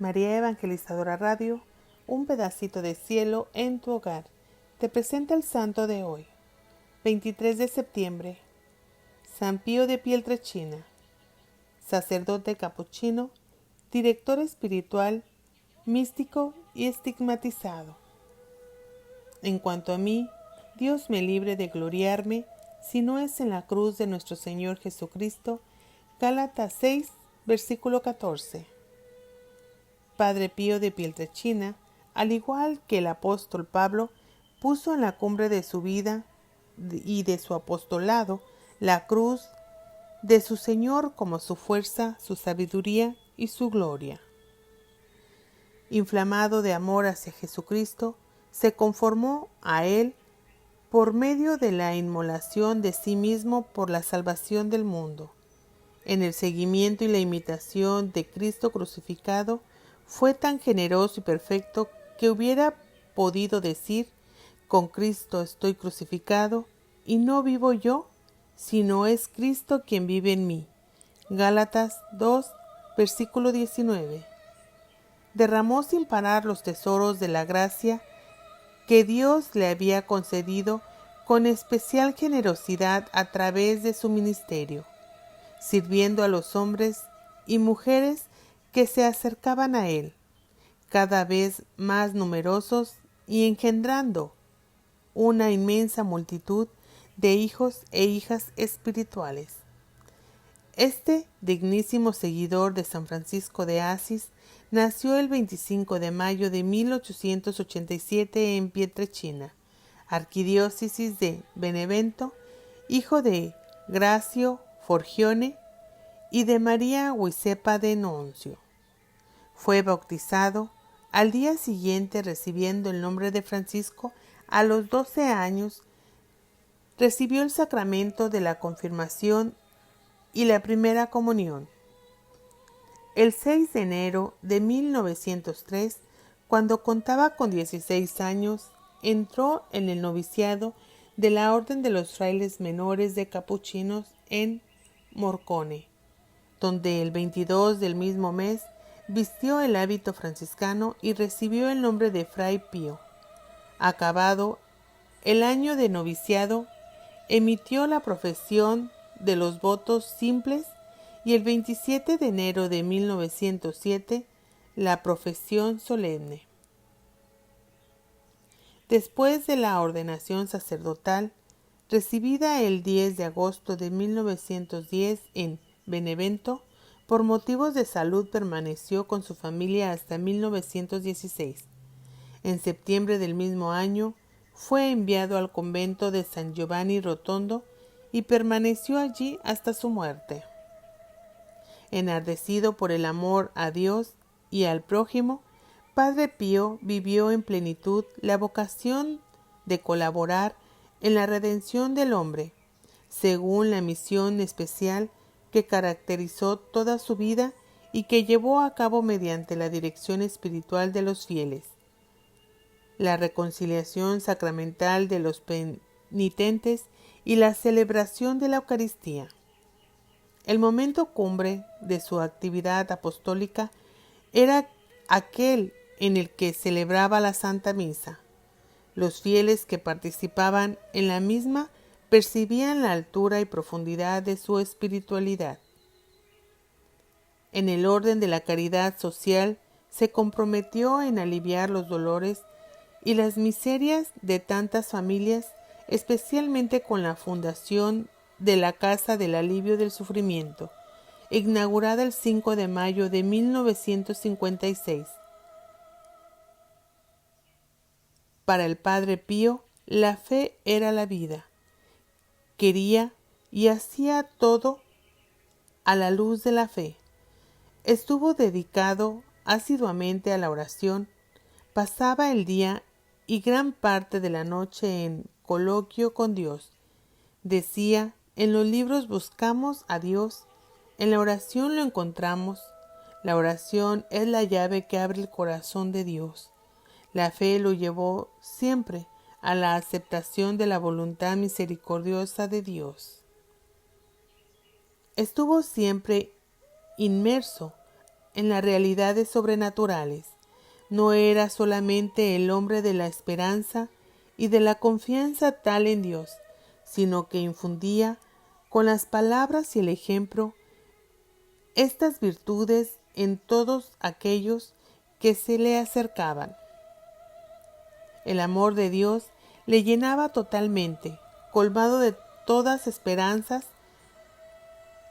María Evangelizadora Radio, un pedacito de cielo en tu hogar, te presenta el santo de hoy, 23 de septiembre, San Pío de Pietrelcina, sacerdote capuchino, director espiritual, místico y estigmatizado. En cuanto a mí, Dios me libre de gloriarme si no es en la cruz de nuestro Señor Jesucristo. Gálatas 6, versículo 14. Padre Pío de Pietrelcina, al igual que el apóstol Pablo, puso en la cumbre de su vida y de su apostolado la cruz de su Señor como su fuerza, su sabiduría y su gloria. Inflamado de amor hacia Jesucristo, se conformó a Él por medio de la inmolación de sí mismo por la salvación del mundo. En el seguimiento y la imitación de Cristo crucificado, fue tan generoso y perfecto que hubiera podido decir: con Cristo estoy crucificado, y no vivo yo, sino es Cristo quien vive en mí. Gálatas 2, versículo 19. Derramó sin parar los tesoros de la gracia que Dios le había concedido con especial generosidad a través de su ministerio, sirviendo a los hombres y mujeres que se acercaban a él, cada vez más numerosos, y engendrando una inmensa multitud de hijos e hijas espirituales. Este dignísimo seguidor de San Francisco de Asís nació el 25 de mayo de 1887 en Pietrelcina, arquidiócesis de Benevento, hijo de Gracio Forgione y de María Giuseppa de Nunzio. Fue bautizado al día siguiente, recibiendo el nombre de Francisco. A los 12 años recibió el sacramento de la confirmación y la primera comunión. El 6 de enero de 1903, cuando contaba con 16 años, entró en el noviciado de la Orden de los Frailes Menores de Capuchinos en Morcone, donde el 22 del mismo mes vistió el hábito franciscano y recibió el nombre de Fray Pío. Acabado el año de noviciado, emitió la profesión de los votos simples y el 27 de enero de 1907 la profesión solemne. Después de la ordenación sacerdotal, recibida el 10 de agosto de 1910 en Benevento, por motivos de salud permaneció con su familia hasta 1916. En septiembre del mismo año fue enviado al convento de San Giovanni Rotondo y permaneció allí hasta su muerte. Enardecido por el amor a Dios y al prójimo, Padre Pío vivió en plenitud la vocación de colaborar en la redención del hombre, según la misión especial que caracterizó toda su vida y que llevó a cabo mediante la dirección espiritual de los fieles, la reconciliación sacramental de los penitentes y la celebración de la Eucaristía. El momento cumbre de su actividad apostólica era aquel en el que celebraba la Santa Misa. Los fieles que participaban en la misma percibían la altura y profundidad de su espiritualidad. En el orden de la caridad social se comprometió en aliviar los dolores y las miserias de tantas familias, especialmente con la fundación de la Casa del Alivio del Sufrimiento, inaugurada el 5 de mayo de 1956. Para el Padre Pío, la fe era la vida. Quería y hacía todo a la luz de la fe. Estuvo dedicado asiduamente a la oración, pasaba el día y gran parte de la noche en coloquio con Dios. Decía: en los libros buscamos a Dios, en la oración lo encontramos. La oración es la llave que abre el corazón de Dios. La fe lo llevó siempre a la aceptación de la voluntad misericordiosa de Dios. Estuvo siempre inmerso en las realidades sobrenaturales. No era solamente el hombre de la esperanza y de la confianza tal en Dios, sino que infundía con las palabras y el ejemplo estas virtudes en todos aquellos que se le acercaban. El amor de Dios le llenaba totalmente, colmado de todas esperanzas.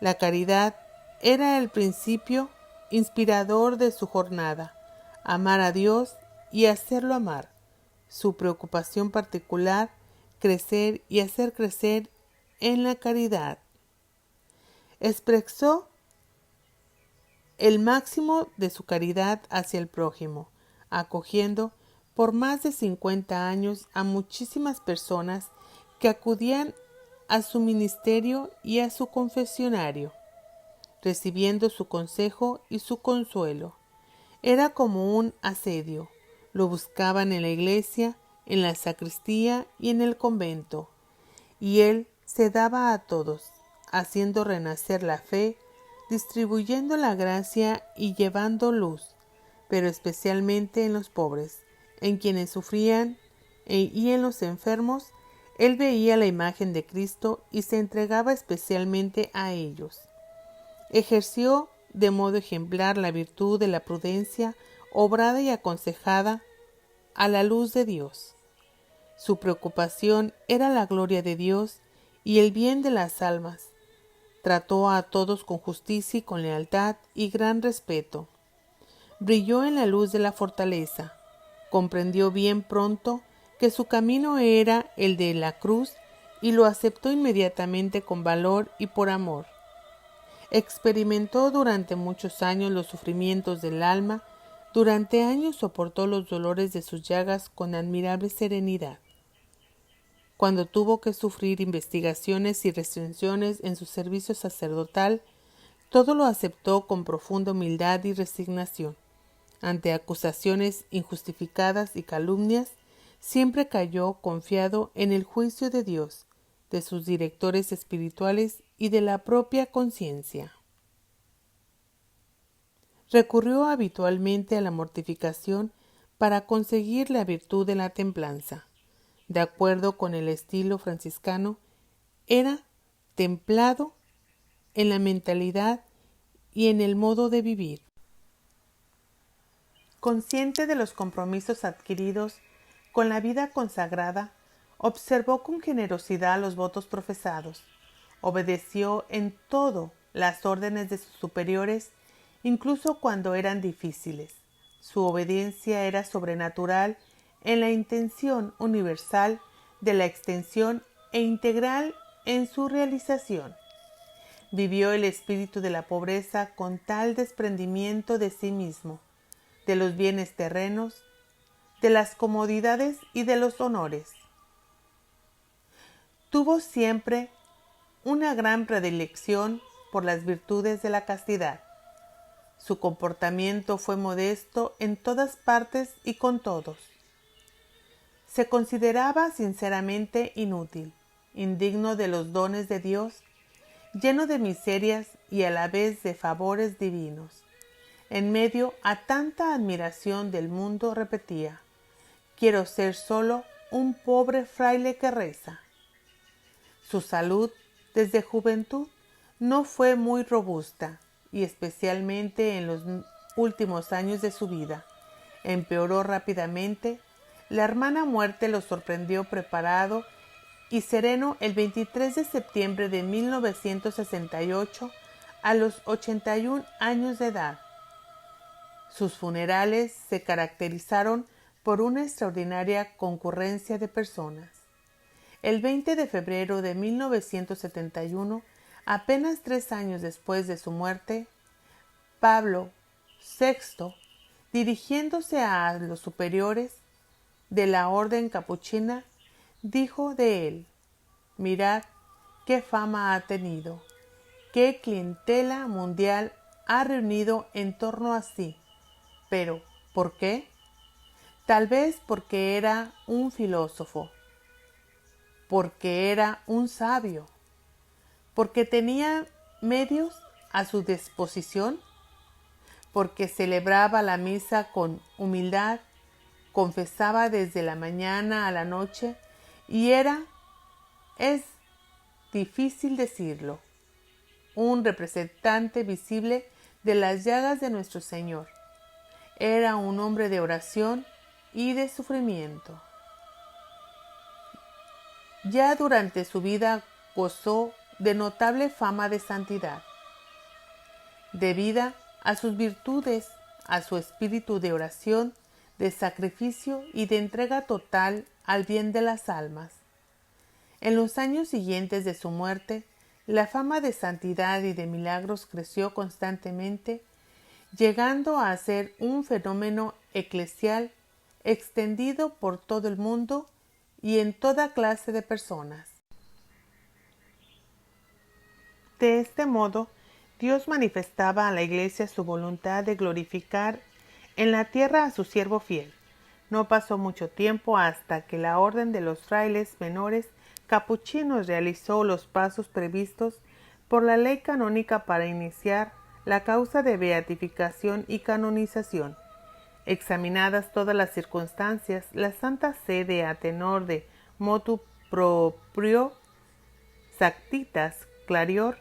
La caridad era el principio inspirador de su jornada, amar a Dios y hacerlo amar. Su preocupación particular, crecer y hacer crecer en la caridad. Expresó el máximo de su caridad hacia el prójimo, acogiendo por más de 50 años a muchísimas personas que acudían a su ministerio y a su confesionario, recibiendo su consejo y su consuelo. Era como un asedio. Lo buscaban en la iglesia, en la sacristía y en el convento, y él se daba a todos, haciendo renacer la fe, distribuyendo la gracia y llevando luz, pero especialmente en los pobres, en quienes sufrían y en los enfermos. Él veía la imagen de Cristo y se entregaba especialmente a ellos. Ejerció de modo ejemplar la virtud de la prudencia, obrada y aconsejada a la luz de Dios. Su preocupación era la gloria de Dios y el bien de las almas. Trató a todos con justicia y con lealtad y gran respeto. Brilló en la luz de la fortaleza. Comprendió bien pronto que su camino era el de la cruz y lo aceptó inmediatamente con valor y por amor. Experimentó durante muchos años los sufrimientos del alma, durante años soportó los dolores de sus llagas con admirable serenidad. Cuando tuvo que sufrir investigaciones y restricciones en su servicio sacerdotal, todo lo aceptó con profunda humildad y resignación. Ante acusaciones injustificadas y calumnias, siempre cayó confiado en el juicio de Dios, de sus directores espirituales y de la propia conciencia. Recurrió habitualmente a la mortificación para conseguir la virtud de la templanza. De acuerdo con el estilo franciscano, era templado en la mentalidad y en el modo de vivir. Consciente de los compromisos adquiridos con la vida consagrada, observó con generosidad los votos profesados, obedeció en todo las órdenes de sus superiores, incluso cuando eran difíciles. Su obediencia era sobrenatural en la intención universal de la extensión e integral en su realización. Vivió el espíritu de la pobreza con tal desprendimiento de sí mismo, de los bienes terrenos, de las comodidades y de los honores. Tuvo siempre una gran predilección por las virtudes de la castidad. Su comportamiento fue modesto en todas partes y con todos. Se consideraba sinceramente inútil, indigno de los dones de Dios, lleno de miserias y a la vez de favores divinos. En medio a tanta admiración del mundo repetía: quiero ser solo un pobre fraile que reza. Su salud desde juventud no fue muy robusta, y especialmente en los últimos años de su vida empeoró rápidamente. La hermana muerte lo sorprendió preparado y sereno el 23 de septiembre de 1968 a los 81 años de edad. Sus funerales se caracterizaron por una extraordinaria concurrencia de personas. El 20 de febrero de 1971, apenas 3 años después de su muerte, Pablo VI, dirigiéndose a los superiores de la orden capuchina, dijo de él: mirad qué fama ha tenido, qué clientela mundial ha reunido en torno a sí. Pero, ¿por qué? Tal vez porque era un filósofo, porque era un sabio, porque tenía medios a su disposición, porque celebraba la misa con humildad, confesaba desde la mañana a la noche y es difícil decirlo, un representante visible de las llagas de nuestro Señor. Era un hombre de oración y de sufrimiento. Ya durante su vida gozó de notable fama de santidad, debida a sus virtudes, a su espíritu de oración, de sacrificio y de entrega total al bien de las almas. En los años siguientes de su muerte, la fama de santidad y de milagros creció constantemente, llegando a ser un fenómeno eclesial extendido por todo el mundo y en toda clase de personas. De este modo, Dios manifestaba a la Iglesia su voluntad de glorificar en la tierra a su siervo fiel. No pasó mucho tiempo hasta que la Orden de los Frailes Menores Capuchinos realizó los pasos previstos por la ley canónica para iniciar la causa de beatificación y canonización. Examinadas todas las circunstancias, la Santa Sede, a tenor de motu proprio Sanctitas Clarior,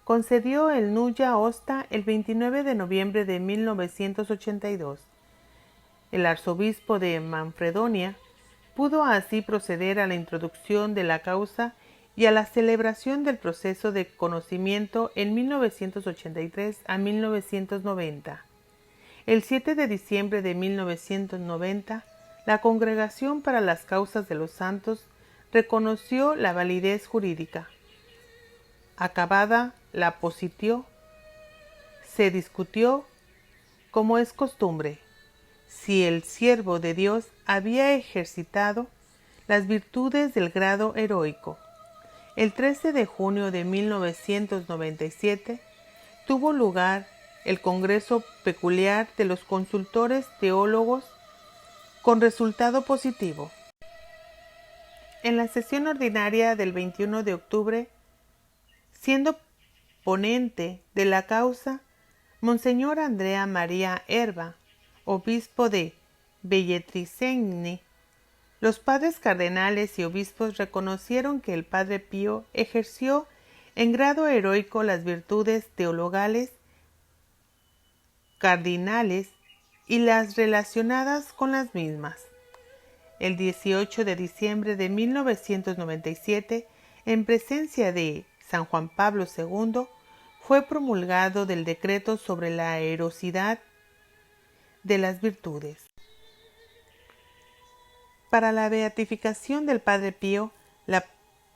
concedió el nulla osta el 29 de noviembre de 1982. El arzobispo de Manfredonia pudo así proceder a la introducción de la causa y a la celebración del proceso de conocimiento en 1983 a 1990. El 7 de diciembre de 1990, la Congregación para las Causas de los Santos reconoció la validez jurídica. Acabada la positio, se discutió, como es costumbre, si el siervo de Dios había ejercitado las virtudes del grado heroico. El 13 de junio de 1997 tuvo lugar el Congreso Peculiar de los Consultores Teólogos con resultado positivo. En la sesión ordinaria del 21 de octubre, siendo ponente de la causa, Monseñor Andrea María Herba, obispo de Belletricenne, los padres cardenales y obispos reconocieron que el Padre Pío ejerció en grado heroico las virtudes teologales, cardinales y las relacionadas con las mismas. El 18 de diciembre de 1997, en presencia de San Juan Pablo II, fue promulgado del decreto sobre la heroicidad de las virtudes. Para la beatificación del Padre Pío, la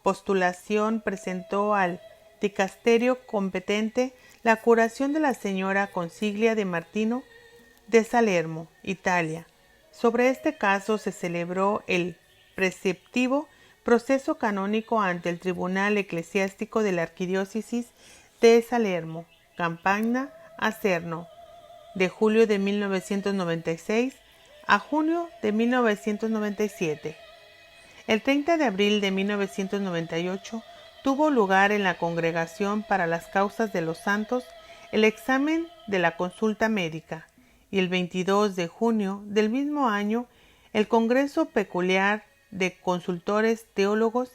postulación presentó al dicasterio competente la curación de la señora Consiglia de Martino de Salermo, Italia. Sobre este caso se celebró el preceptivo proceso canónico ante el Tribunal Eclesiástico de la Arquidiócesis de Salermo, Campagna, Acerno, de julio de 1996 a junio de 1997. El 30 de abril de 1998 tuvo lugar en la Congregación para las Causas de los Santos el examen de la consulta médica y el 22 de junio del mismo año el Congreso Peculiar de Consultores Teólogos.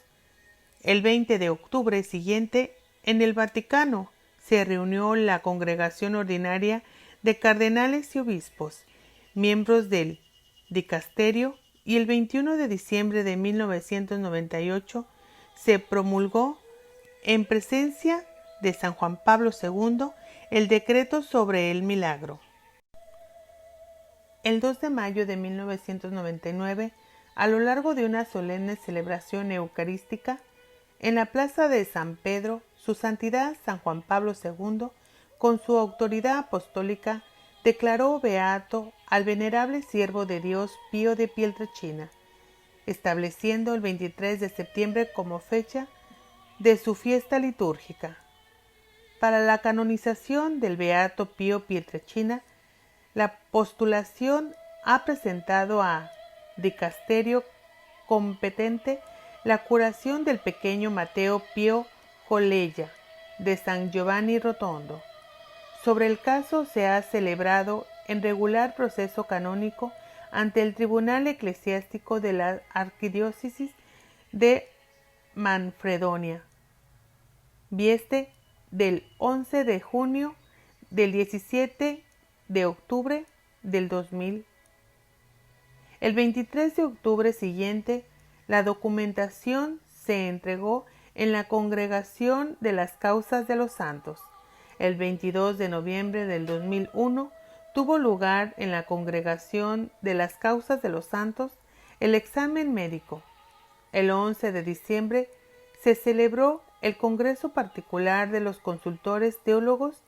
El 20 de octubre siguiente, en el Vaticano, se reunió la Congregación Ordinaria de Cardenales y Obispos, miembros del dicasterio, y el 21 de diciembre de 1998 se promulgó en presencia de San Juan Pablo II el decreto sobre el milagro. El 2 de mayo de 1999, a lo largo de una solemne celebración eucarística, en la plaza de San Pedro, su santidad San Juan Pablo II, con su autoridad apostólica, declaró beato al venerable siervo de Dios Pío de Pietrelcina, estableciendo el 23 de septiembre como fecha de su fiesta litúrgica. Para la canonización del beato Pío Pietrelcina, la postulación ha presentado a dicasterio competente la curación del pequeño Mateo Pío Jolella de San Giovanni Rotondo. Sobre el caso se ha celebrado en regular proceso canónico ante el Tribunal Eclesiástico de la Arquidiócesis de Manfredonia, Vieste, del 11 de junio del 17 de octubre del 2000. El 23 de octubre siguiente, la documentación se entregó en la Congregación de las Causas de los Santos. El 22 de noviembre del 2001 tuvo lugar en la Congregación de las Causas de los Santos el examen médico. El 11 de diciembre se celebró el Congreso Particular de los Consultores Teólogos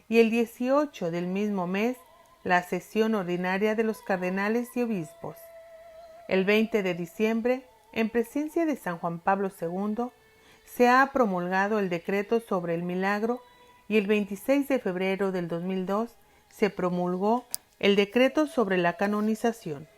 y el 18 del mismo mes la sesión ordinaria de los cardenales y obispos. El 20 de diciembre, en presencia de San Juan Pablo II, se ha promulgado el decreto sobre el milagro y el 26 de febrero del 2002 se promulgó el decreto sobre la canonización.